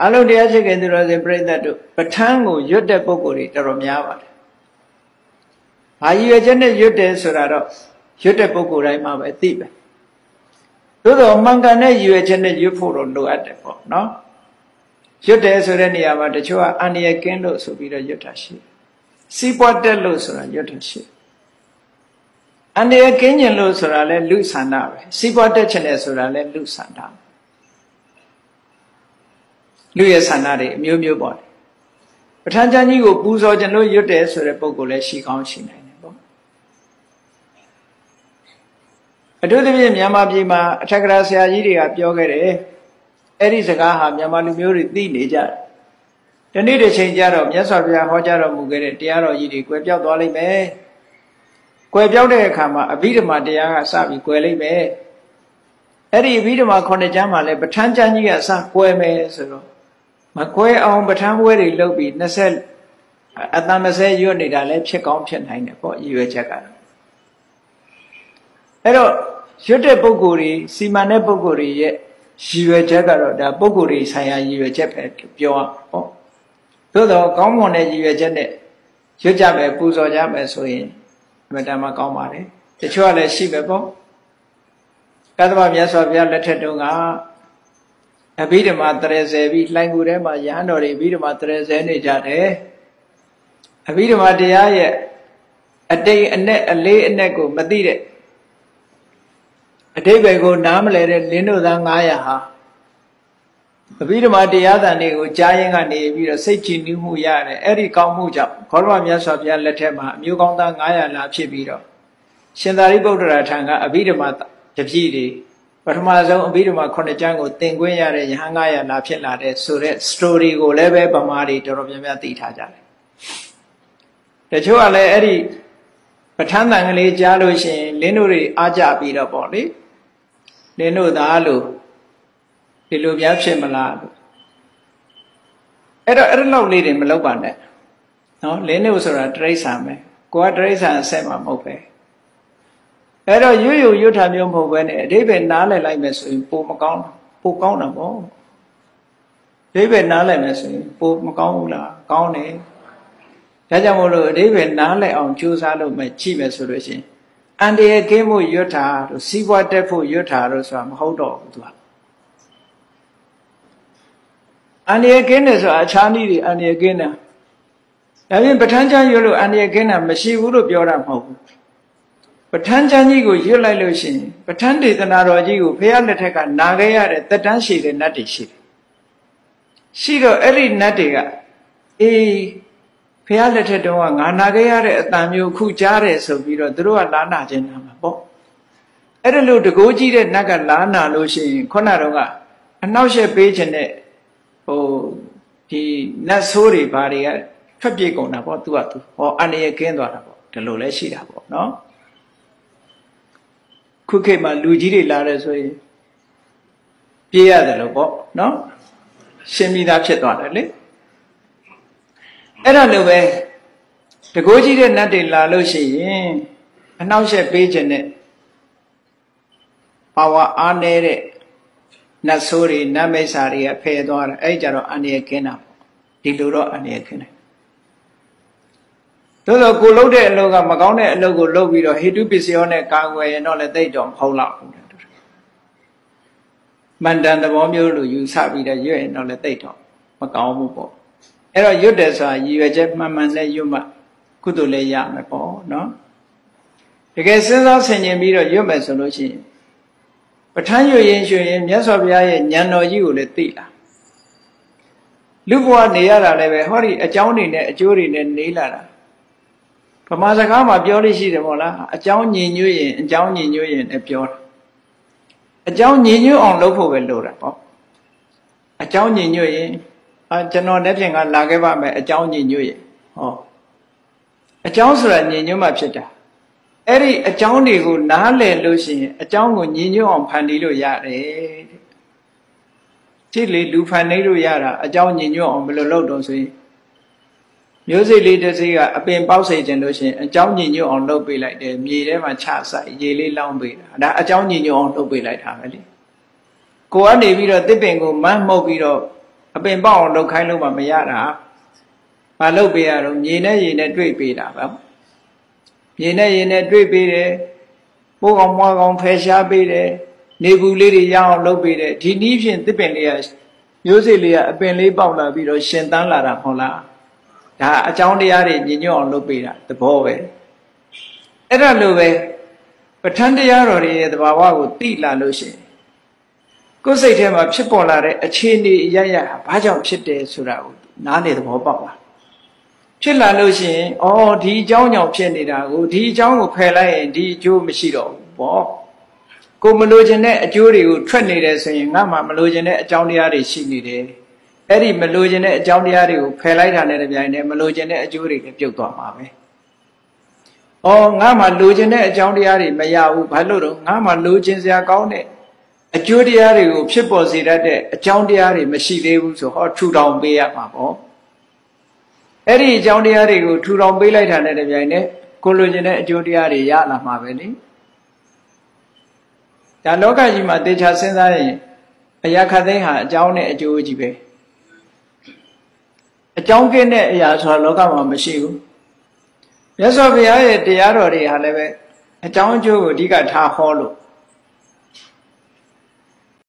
အလုံးတရားချစ်ခင်သူတော်စင်ပြိဿတ်တို့ပဋ္ဌာန်းကိုရွတ်တဲ့ပုဂ္ဂိုလ်တွေတော်တော်များပါတယ်။ဘာရည်ရွယ်ချက်နဲ့ရွတ်တယ်ဆိုတာတော့ရွတ်တဲ့ပုဂ္ဂိုလ်တိုင်းမှာပဲသိပဲ။သို့တော့မှန်ကန်တဲ့ရည်ရွယ်ချက်နဲ့ရွတ်ဖို့တော့လိုအပ်တယ်ပေါ့နော်။ရွတ်တယ်ဆိုတဲ့နေရာမှာတချို့ကအန္တရာယ်ကင်းလို့ဆိုပြီးတော့ရွတ်တာရှိတယ်။စီးပွားတက်လို့ဆိုတာရွတ်တာရှိတယ်။အန္တရာယ်ကင်းခြင်းလို့ဆိုတာလည်းလူဆန္ဒပဲ။စီးပွားတက်ခြင်းနဲ့ဆိုတာလည်းလူဆန္ဒပဲ။လူရဲ့ဆန္ဒတွေအမျိုးမျိုးပေါ့ပဋ္ဌာန်းကျမ်းကြီးကိုပူဇော်ခြင်းလို့ရွတ်တယ်ဆိုတဲ့ပုံကိုလည်းရှိကောင်းရှိနိုင်တယ်ပေါ့အထူးသဖြင့်မြန်မာပြည်မှာအထက်ကရာဆရာကြီးတွေကပြောခဲ့တယ်အဲ့ဒီစကားဟာမြန်မာလူမျိုးတွေသိနေကြတယ်ဒီနေ့တစ်ချိန်ကျတော့မြတ်စွာဘုရားဟောကြားတော်မူခဲ့တဲ့တရားတော်ကြီးတွေကွယ်ပြောက်သွားလိမ့်မယ်ကွယ်ပြောက်တဲ့အခါမှာအဘိဓမ္မာတရားကစပြီးကွယ်လိမ့်မယ်အဲ့ဒီအဘိဓမ္မာ9ကျမ်းမှာလည်းပဋ္ဌာန်းကျမ်းကြီးကစကွယ်မယ်ဆိုတော့မကွဲအောင်ပဋ္ဌာန်းပွဲတွေလုပ်ပြီးအတန်20ရွတ်နေတာလည်းဖြစ်ကောင်းဖြစ်နိုင်တယ်ပေါ့ရည်ရွယ်ချက်ကတော့အဲ့တော့ရွတ်တဲ့ပုဂ္ဂိုလ်တွေစီမံတဲ့ပုဂ္ဂိုလ်တွေရဲ့ရည်ရွယ်ချက်ကတော့ဒါပုဂ္ဂိုလ်တွေဆိုင်ရာရည်ရွယ်ချက်ပဲပြောရပေါ့သို့တော့ကောင်းမွန်တဲ့ရည်ရွယ်ချက်နဲ့ရွတ်ကြမယ်ပူဇော်ကြမယ်ဆိုရင်အမှန်တမ်းကောင်းပါတယ်တချို့ကလည်းရှိပဲပေါ့ကသဗ္ဗမြတ်စွာဘုရားလက်ထက်တုန်းကအဘိဓမ္မာ30ပြီးလှိုင်ကူထဲမှာရဟန်းတော်တွေအဘိဓမ္မာ30နေကြတယ်အဘိဓမ္မာတရားရဲ့အတိတ်အနဲ့အလေးအနက်ကိုမသိတဲ့အတိတ်ပဲကိုနားမလဲတဲ့လင်းတို့သား900ဟာအဘိဓမ္မာတရားသံတွေကိုကြားရင်ကနေပြီးတော့စိတ်ကြည်နူးမှုရတယ်အဲ့ဒီကောင်းမှုကြောင့်ခေါရမမြတ်စွာဘုရားလက်ထက်မှာအမျိုးကောင်းသား900လာဖြစ်ပြီးတော့ရှင်သာရိပုတ္တရာထံကအဘိဓမ္မာတပည့်တွေပထမဆုံးအဘိဓမ္မာ9ကျမ်းကိုသင်ခွင့်ရတဲ့ယဟန်900လာဖြစ်လာတဲ့ဆိုတဲ့ story ကိုလည်းပဲဗမာတွေတော်တော်များများသိထားကြတယ်တချို့ကလည်းအဲ့ဒီပဋ္ဌာန်းတန်ကလေးကြားလို့ရှိရင်လင်းတို့တွေအားကြပြီးတော့ပေါ့လေလင်းတို့သားလို့ဒီလိုများဖြစ်မလားလို့အဲ့တော့အဲ့လောက်လေးတွေမလုပ်ပါနဲ့နော်လင်းတို့ဆိုတာတရိစ္ဆာန်ပဲကိုကတရိစ္ဆာန်အဆက်မှာမဟုတ်ပဲအဲ့တော့ရွတ်တာမျိုးမဟုတ်ပဲနဲ့အဓိပ္ပာယ်နားလည်လိုက်မယ်ဆိုရင်ပိုကောင်းတာပေါ့အဓိပ္ပာယ်နားလည်မယ်ဆိုရင်ပိုမကောင်းဘူးလားကောင်းတယ်ဒါကြောင့်မို့လို့အဓိပ္ပာယ်နားလည်အောင်ကြိုးစားလို့ကြည့်မယ်ဆိုလို့ရှိရင်အန္တရာယ်ကင်းမှုရွတ်တာတို့စီးပွားတက်ဖို့ရွတ်တာတို့ဆိုတာမဟုတ်တော့ဘူးသူကအန္တရာယ်ကင်းတယ်ဆိုတာအခြားနည်းတွေအန္တရာယ်ကင်းတာဒါပြင်ပဋ္ဌာန်းကျမ်းရွတ်လို့အန္တရာယ်ကင်းတာမရှိဘူးလို့ပြောတာမဟုတ်ဘူးပဋ္ဌာန်းကျမ်းကြီးကိုရွတ်လိုက်လို့ရှိရင်ပဋ္ဌာန်းဒေသနာတော်ကြီးကိုဘုရားလက်ထက်ကနာခဲ့ရတဲ့တက်တန်းရှိတဲ့နတ်တွေရှိတယ်ရှိတော့အဲ့ဒီနတ်တွေကအေးဘုရားလက်ထက်တုန်းကငါနာခဲ့ရတဲ့အတန်မျိုးခုကြားတယ်ဆိုပြီးတော့သူတို့ကလာနာခြင်းနာမှာပေါ့အဲ့ဒါလို့တကိုးကြီးတဲ့နတ်ကလာနာလို့ရှိရင်ခုနတော့ကအနှောက်အယှက်ပေးခြင်းနဲ့ဒီနတ်ဆိုးတွေဘာတွေကထွက်ပြေးကုန်တာပေါ့သူကသူဟောအန္တရာယ်ကင်းသွားတာပေါ့ဒီလိုလဲရှိတာပေါ့နော်ခုခေတ်မှာလူကြီးတွေလာတယ်ဆိုရင်ပြေးရတယ်လို့ပေါ့နော်ရှင်းပြီးသားဖြစ်သွားတယ်လေအဲ့ဒါလိုပဲတကိုးကြီးတဲ့နတ်တွေလာလို့ရှိရင်အနှောက်အယှက်ပေးခြင်းနဲ့ပါဝါအားနေတဲ့နတ်ဆိုးတွေနတ်မိစ္ဆာတွေကဖယ်သွားတယ်အဲ့ကြတော့အန္တရာယ်ကင်းတာပေါ့ဒီလိုတော့အန္တရာယ်ကင်းတယ်သို့သောကိုလှုပ်တဲ့အလုပ်ကမကောင်းတဲ့အလုပ်ကိုလုပ်ပြီးတော့ဟေတုပစ္စယောနဲ့ကာကွယ်ရင်တော့လည်းသိတော့မဟုတ်တော့ဘူးမန္တန်သဘောမျိုးလိုယူဆပြီးတော့ရွတ်ရင်တော့လည်းသိတော့မကောင်းဘူးပေါ့အဲ့တော့ရွတ်တယ်ဆိုတာရည်ရွယ်ချက်မှန်မှန်နဲ့ရွတ်မှကုသိုလ်လည်းရမယ်ပေါ့နော်တကယ်စဉ်းစားဆင်ခြင်ပြီးတော့ရွတ်မယ်ဆိုလို့ရှိရင်ပဋ္ဌာန်းရွတ်ရင်မြတ်စွာဘုရားရဲ့ဉာဏ်တော်ကြီးကိုလည်းသိလာလူဘဝနေရတာလည်းပဲဟောဒီအကြောင်းတွေနဲ့အကျိုးတွေနဲ့နေလာတာဗမာစကားမှာပြောလို့ရှိတယ်မို့လားအကြောင်းညင်ညွတ်ရင်အကြောင်းညင်ညွတ်ရင်လည်းပြောတာအကြောင်းညင်ညွတ်အောင်လုပ်ဖို့ပဲလိုတာပေါ့အကြောင်းညင်ညွတ်ရင်ကျွန်တော်လက်ဖြင့်ကလာခဲ့ပါမယ်အကြောင်းညင်ညွတ်ရင်ဟောအကြောင်းဆိုတာညင်ညွတ်မှဖြစ်တာအဲ့ဒီအကြောင်းတွေကိုနားလည်လို့ရှိရင်အကြောင်းကိုညင်ညွတ်အောင်ဖန်တီးလို့ရတယ်ကြည့်လေလူဖန်နေလို့ရတာအကြောင်းညင်ညွတ်အောင်ဘယ်လိုလုပ်တော့ဆိုရင်မျိုးစိလေးတစ်စိကအပင်ပေါက်စေခြင်းလို့ရှိရင်အကြောင်းညင်ညွတ်အောင်လုပ်ပေးလိုက်တယ်မြေထဲမှာချဆိုင်ရေလေးလောင်းပေးတာဒါအကြောင်းညင်ညွတ်အောင်လုပ်ပေးလိုက်တာပဲလေကိုကနေပြီးတော့တစ်ပင်ကိုမန်းမှုတ်ပြီးတော့ အပင်ပေါအောင်လုပ်ခိုင်းလို့မှမရတာမလုပ်ပေးရတော့မြေနဲ့ရေနဲ့တွေ့ပေးတာပဲမြေနဲ့ရေနဲ့တွေ့ပေးတယ်ပိုးကောင်မွားကောင်ဖယ်ရှားပေးတယ်နေဘူးလေးတွေရအောင်လုပ်ပေးတယ်ဒီနည်းဖြင့်သစ်ပင်လေးကမျိုးစေ့လေးကအပင်လေးပေါက်လာပြီးတော့ရှင်သန်လာတာမဟုတ်လားဒါအကြောင်းတရားတွေညင်ညွတ်အောင်လုပ်ပေးတာသဘောပဲအဲ့ဒါလိုပဲပဋ္ဌာန်းတရားတော်တွေရဲ့သဘာဝကိုသိလာလို့ရှိရင်ကိုယ်စိတ်ထဲမှာဖြစ်ပေါ်လာတဲ့အခြေအနေအရရဘာကြောင့်ဖြစ်တယ်ဆိုတာကိုနားလေသဘောပေါက်လာဖြစ်လာလို့ရှိရင်ဩဒီအကြောင်းကြောင့်ဖြစ်နေတာကိုဒီအကြောင်းကိုဖယ်လိုက်ရင်ဒီအကျိုးမရှိတော့ဘူးပေါ့ကိုမလိုချင်တဲ့အကျိုးတွေကိုထွက်နေတယ်ဆိုရင်ငါမှမလိုချင်တဲ့အကြောင်းတရားတွေရှိနေတယ်အဲ့ဒီမလိုချင်တဲ့အကြောင်းတရားတွေကိုဖယ်လိုက်တာနဲ့တပြိုင်တည်းမလိုချင်တဲ့အကျိုးတွေလည်းပြုတ်သွားမှာပဲဩငါမှလိုချင်တဲ့အကြောင်းတရားတွေမရဘူးဘာလို့တော့ငါမှလိုချင်စရာကောင်းတဲ့အကျိုးတရားတွေကိုဖြစ်ပေါ်စေတတ်တဲ့အကြောင်းတရားတွေမရှိသေးဘူးဆိုဟောထူထောင်ပေးရမှာပေါ့အဲ့ဒီအကြောင်းတရားတွေကိုထူထောင်ပေးလိုက်တာနဲ့တပြိုင်တည်းကိုလိုချင်တဲ့အကျိုးတရားတွေရလာမှာပဲလေဒါလောကကြီးမှာတေချာစဉ်းစားရင်အရာခတ်သိမ်းဟာအကြောင်းနဲ့အကျိုးကြီးပဲအကြောင်းကင်းတဲ့အရာဆိုတာလောကမှာမရှိဘူးမြတ်စွာဘုရားရဲ့တရားတော်တွေဟာလည်းပဲအကြောင်းအကျိုးကိုအဓိကထားဟောလို့